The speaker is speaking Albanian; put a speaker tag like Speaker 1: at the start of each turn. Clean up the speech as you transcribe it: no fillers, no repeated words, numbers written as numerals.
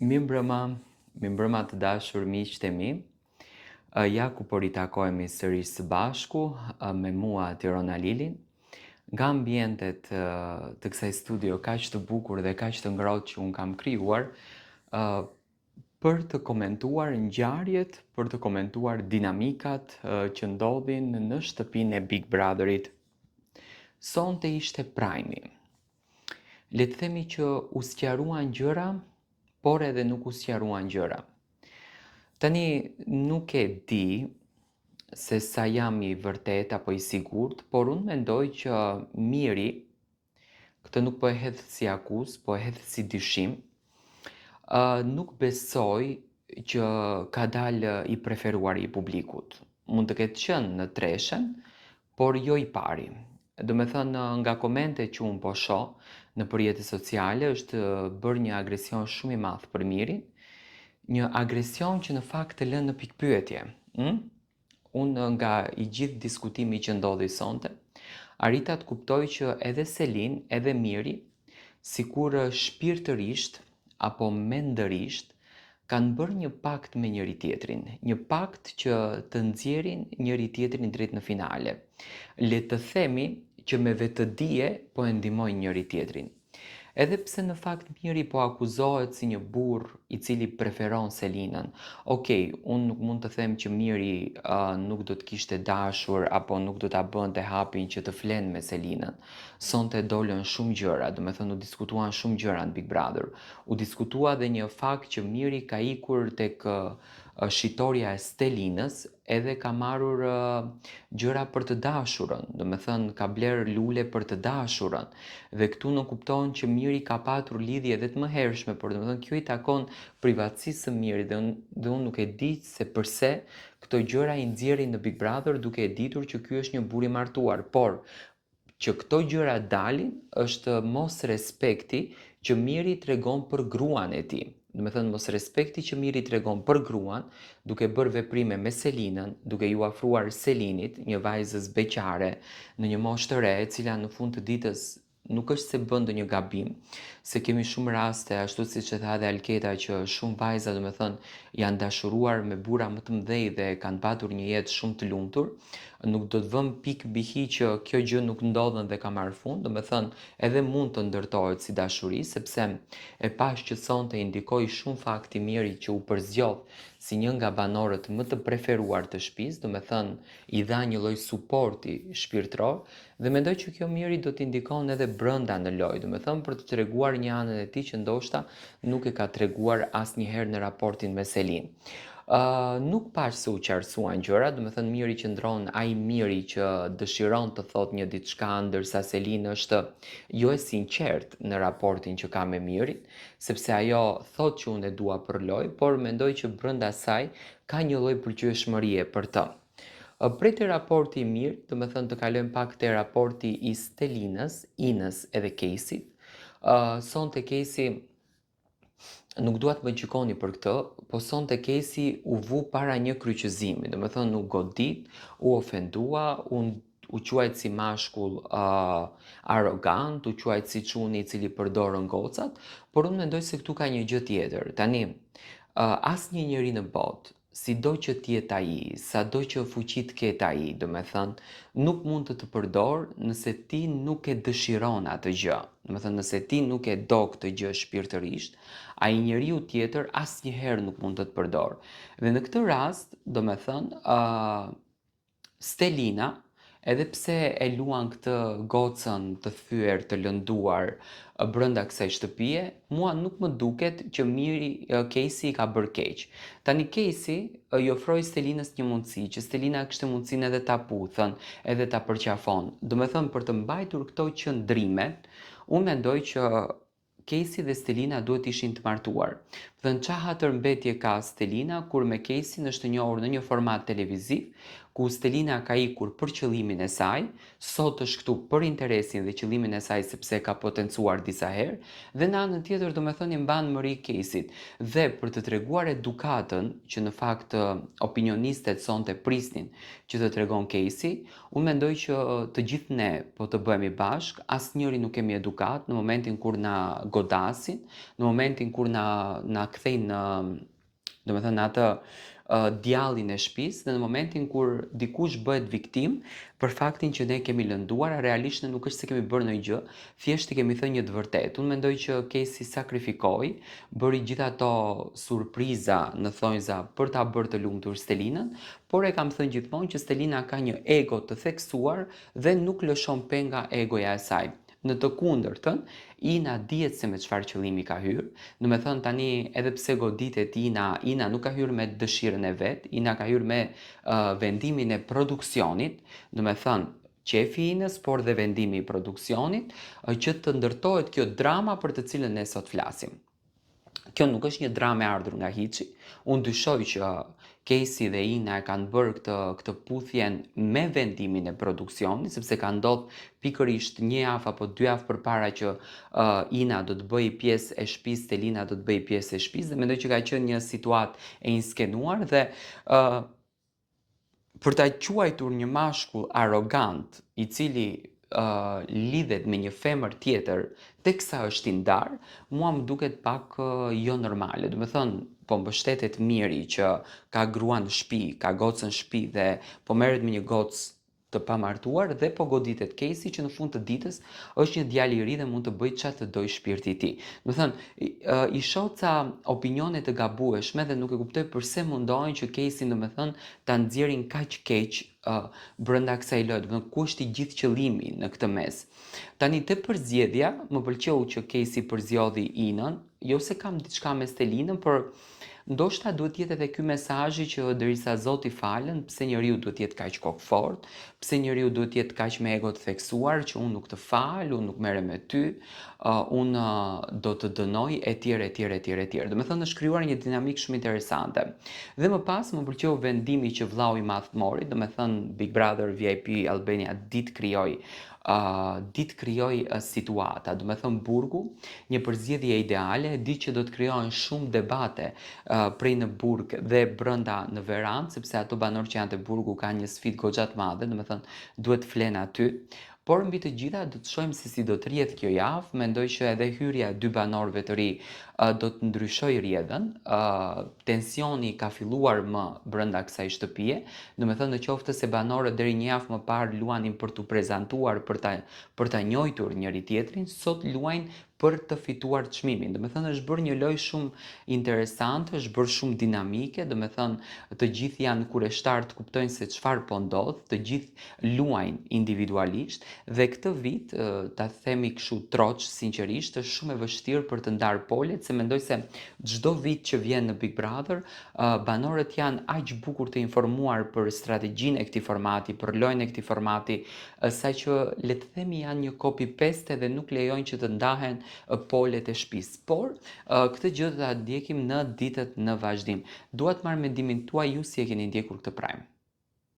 Speaker 1: Mirëmbrëma, mirëmbrëma të dashur miqtë e mi. Ja ku po ritakojemi sërish së bashku me mua Tirona Lilin, nga ambientet të kësaj studio kaq të bukur dhe kaq të ngrohtë që unë kam krijuar për të komentuar ngjarjet, për të komentuar dinamikat që ndodhin në shtëpinë e Big Brotherit. Sonte ishte Prime-i. Le të themi që u sqaruan gjëra, por edhe nuk u sqaruan gjëra. Tani nuk e di se sa jam i vërtet apo i sigurt, por unë mendoj që Miri, këtë nuk po e hedh si akuzë, po e hedh si dyshim, nuk besoj që ka dalë i preferuari i publikut. Mund të ketë qenë në treshen, por jo i pari. Do me thënë, nga komente që unë po shoh në rrjetet sociale është bërë një agresion shumë i madh për Mirin, një agresion që në fakt të lënë në pikpyetje. Unë nga i gjithë diskutimi që ndodhi sonte, arrita të kuptoj që edhe Selin, edhe Miri, sikur shpirtërisht apo mendërisht, kanë bërë një pakt me njëri tjetrin, një pakt që të nxjerrin njëri tjetrin drejt në finale. Le të themi që me vetëdije po e ndihmojnë njëri tjetrin. Edhe pse në fakt Miri po akuzohet si një burr i cili preferon Selinën. Okej, unë nuk mund të them që Miri nuk do të kishte dashur apo nuk do ta bënte hapin që të flenë me Selinën. Sonte dolën shumë gjëra, do me thënë u diskutuan shumë gjëra në Big Brother. U diskutua dhe një fakt që Miri ka ikur tek shitoria e Stelinës edhe ka marrur gjëra për të dashurën, do me thënë ka bler lule për të dashurën, dhe këtu në kupton që Miri ka patur lidhje edhe të mëhershme, por do me thënë kjo i takon privatësisë së Mirit dhe unë nuk e di se përse këto gjëra i nxjerrin në Big Brother duke e ditur që ky është një burr i martuar, por që këto gjëra dalin është mos respekti që Miri tregon për gruan e tij. Do me thënë mos respekti që Miri tregon për gruan, duke bërë veprime me Selinën, duke ju afruar Selinit, një vajzës beqare, në një moshë të re, e cila në fund të ditës nuk është se bën ndonjë gabim, se kemi shumë raste, ashtu siç e tha dhe Alketa, që shumë vajza, do me thënë, janë dashuruar me burra më të mëdhej dhe kanë patur një jetë shumë të lumtur. Nuk do të vëm pikë mbi hi që kjo gjë nuk ndodhen dhe ka marrë fund, do me thënë edhe mund të ndërtohet si dashuri, sepse e pash që sonte indikoi shumë fakti Miri që u përzgjodh si një nga banorët më të preferuar të shtëpisë, do me thënë i dha një lloj suporti shpirtëror, dhe mendoj që kjo Miri do të indikon edhe brenda në lojë, do me thënë për të treguar një anën e tij që ndoshta nuk e ka treguar asnjëherë në raportin me Selin. Nuk pash se u qartësuan gjëra, do me thënë Miri qëndron ai Miri që dëshiron të thot një diçka, ndërsa Selin është jo e sinqert në raportin që ka me Mirin, sepse ajo thot që unë e dua për lojë, por mendoj që brenda saj ka një lloj përgjithshmërie për të. Prej të raporti i mirë, do me thënë të kalojmë pak të raporti i Stelinës, Inës edhe Caseyt. Sonte Casey, nuk dua të më gjykoni për këtë, po sonte Casey u vu para një kryqëzimi, do me thënë u godit, u ofendua, u quajt si mashkull arrogant, u quajt si çuni i cili përdorën gocat, por unë mendoj se këtu ka një gjë tjetër. Tani, asnjë njeri në botë, sido që t'jetë ai, sado që fuqi të ketë ai, do me thënë, nuk mund të përdor nëse ti nuk e dëshiron atë gjë. Do me thënë, nëse ti nuk e do këtë gjë shpirtërisht, ai njeriu tjetër asnjëherë nuk mund të përdor. Dhe në këtë rast, do me thënë, Stelina, edhe pse e luan këtë gocën të thyer, të lënduar brenda kësaj shtëpie, mua nuk më duket që Casey i ka bërë keq. Tani Casey i ofroi Stelinës një mundësi, që Stelina kishte mundësinë edhe ta puthën, edhe ta përqafon. Do me thënë, për të mbajtur këto qëndrimet, unë mendoj që Casey dhe Stelina duhet ishin të martuar. Dhe në qa hatërmbetje ka Stelina, kur me Casey është njohur në një format televiziv, ku Stelina ka ikur për qëllimin e saj, sot është këtu për interesin dhe qëllimin e saj sepse ka potencuar disa herë, dhe në anën tjetër do me thënë i mban mëri Caseyt. Dhe për të treguar edukatën, që në fakt opinionistet sonte prisnin që të tregon Casey, unë mendoj që të gjithë ne po të bëhemi bashk, asnjëri nuk kemi edukat në momentin kur na godasin, në momentin kur na kthejnë në, domethënë atë djallin e shtëpisë, dhe në momentin kur dikush bëhet viktim për faktin që ne kemi lënduar, realisht ne nuk është se kemi bërë ndonjë gjë, thjesht i kemi thënë një të vërtetë. Unë mendoj që Casey sakrifikoi, bëri gjithë ato surpriza në thonjza për ta bërë të lumtur Stelinën, por e kam thënë gjithmonë që Stelina ka një ego të theksuar dhe nuk lëshon penga egoja e saj. Në të kundërtën, Ina dihet se me çfarë qëllimi ka hyrë. Do me thënë tani, edhe pse goditet Ina nuk ka hyrë me dëshirën e vet, Ina ka hyrë me vendimin e produksionit, do me thënë qefi Inës, por dhe vendimi i produksionit, që të ndërtohet kjo drama për të cilën ne sot flasim. Kjo nuk është një dramë e ardhur nga hiçi. Unë dyshoj që Casey dhe Ina e kanë bërë këtë puthjen me vendimin e produksionit, sepse ka ndodhur pikërisht një javë apo 2 javë përpara që Ina do të bëjë pjesë e shtëpisë, Stelina do të bëjë pjesë e shtëpisë, dhe mendoj që ka qenë një situatë e inskenuar dhe për ta quajtur një mashkull arrogant i cili lidhet me një femër tjetër teksa është i ndarë, mua më duket pak jo normale. Do me thënë, po mbështetet miri që ka grua në shtëpi, ka gocën në shtëpi dhe po merret me një gocë të pamartuar dhe po goditet Casey që në fund të ditës është një djalë i ri dhe mund të bëjë çfarë të dojë shpirti i tij. Do të thënë, i shoh ca opinione të gabueshme dhe nuk e kuptoj pse mundohen që Casey, do me thënë, ta nxjerrin kaq keq brenda kësaj loje. Do të thënë, ku është i gjithë qëllimi në këtë mes? Tani te përzgjedhja, më pëlqeu që Casey përzjodhi Inën, jo se kam diçka me Stelinën, por ndoshta duhet jetë edhe ky mesazhi që derisa Zoti falën, pse njeriu duhet jetë kaq kokfort, pse njeriu duhet jetë kaq me ego të theksuar që unë nuk të fal, unë nuk merrem me ty, unë do të dënoj etj etj etj etj. Do të thënë, është krijuar një dinamikë shumë interesante. Dhe më pas më pëlqeu vendimi që vllau i madh mori, do të thënë Big Brother VIP Albania ditë krijoi situata, do me thënë burgu, një përzgjedhje ideale, di që do të krijohen shumë debate prej në burg dhe brenda në verandë, sepse ato banorë që janë te burgu kanë një sfidë goxha të madhe, do me thënë duhet flen aty. Por mbi të gjitha do të shohim se si do të rrjedh kjo javë. Mendoj që edhe hyrja e 2 banorëve të ri do të ndryshoj rrjedhën. Tensioni ka filluar më brenda kësaj shtëpie, do me thënë, në qoftë se banorët deri një javë më parë luanin për t'u prezantuar, për ta njohur njëri tjetrin, sot luajnë për të fituar çmimin. Do me thënë, është bërë një lojë shumë interesante, është bërë shumë dinamike, do me thënë të gjithë janë kureshtar të kuptojnë se çfarë po ndodh, të gjithë luajnë individualisht dhe këtë vit, ta themi kështu troç sinqerisht, është shumë e vështirë për të ndarë polet, se mendoj se çdo vit që vjen në Big Brother, banorët janë aq bukur të informuar për strategjinë e këtij formati, për lojën e këtij formati, saqë le të themi janë një copy paste dhe nuk lejojnë që të ndahen polet e shtëpisë. Por këtë gjë do ta ndjekim në ditët në vazhdim. Dua të marr mendimin tuaj, ju si e keni ndjekur këtë Prime?